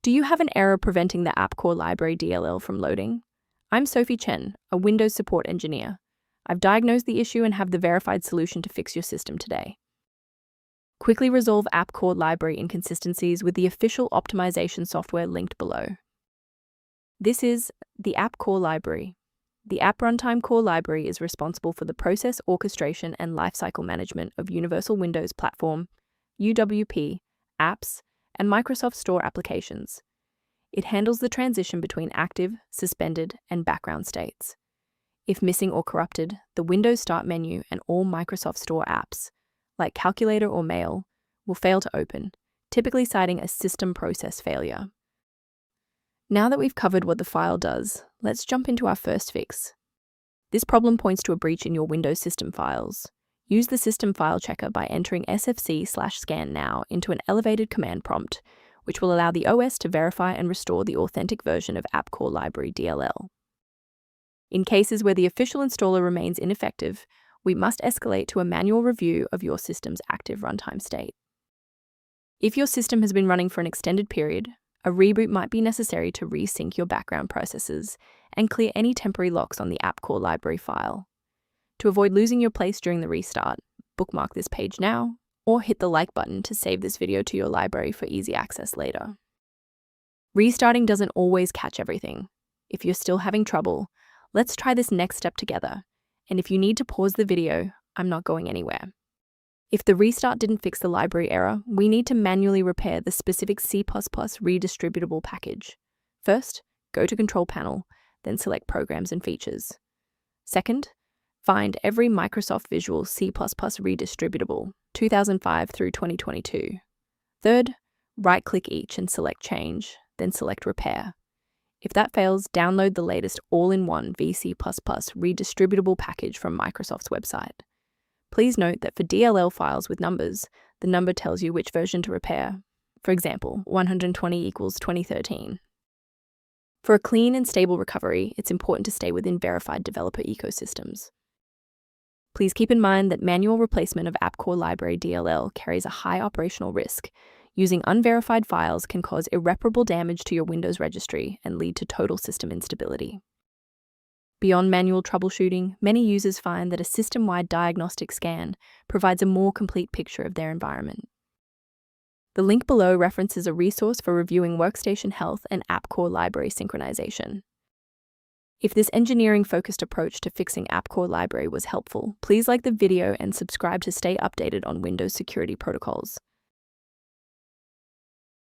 Do you have an error preventing the Appcore library DLL from loading? I'm Sophie Chen, a Windows support engineer. I've diagnosed the issue and have the verified solution to fix your system today. Quickly resolve Appcore library inconsistencies with the official optimization software linked below. This is the Appcore library. The AppRuntime Core library is responsible for the process orchestration and lifecycle management of Universal Windows Platform, UWP, apps, and Microsoft Store applications. It handles the transition between active, suspended, and background states. If missing or corrupted, the Windows Start menu and all Microsoft Store apps, like Calculator or Mail, will fail to open, typically citing a system process failure. Now that we've covered what the file does, let's jump into our first fix. This problem points to a breach in your Windows system files. Use the system file checker by entering sfc/scan now into an elevated command prompt, which will allow the OS to verify and restore the authentic version of Appcore library DLL. In cases where the official installer remains ineffective, we must escalate to a manual review of your system's active runtime state. If your system has been running for an extended period, a reboot might be necessary to resync your background processes and clear any temporary locks on the Appcore library file. To avoid losing your place during the restart, bookmark this page now, or hit the like button to save this video to your library for easy access later. Restarting doesn't always catch everything. If you're still having trouble, let's try this next step together. And if you need to pause the video, I'm not going anywhere. If the restart didn't fix the library error, we need to manually repair the specific C++ redistributable package. First, go to Control Panel, then select Programs and Features. Second, find every Microsoft Visual C++ redistributable, 2005 through 2022. Third, right-click each and select Change, then select Repair. If that fails, download the latest all-in-one VC++ redistributable package from Microsoft's website. Please note that for DLL files with numbers, the number tells you which version to repair. For example, 120 equals 2013. For a clean and stable recovery, it's important to stay within verified developer ecosystems. Please keep in mind that manual replacement of Appcore library DLL carries a high operational risk. Using unverified files can cause irreparable damage to your Windows registry and lead to total system instability. Beyond manual troubleshooting, many users find that a system-wide diagnostic scan provides a more complete picture of their environment. The link below references a resource for reviewing workstation health and Appcore library synchronization. If this engineering-focused approach to fixing Appcore library was helpful, please like the video and subscribe to stay updated on Windows security protocols.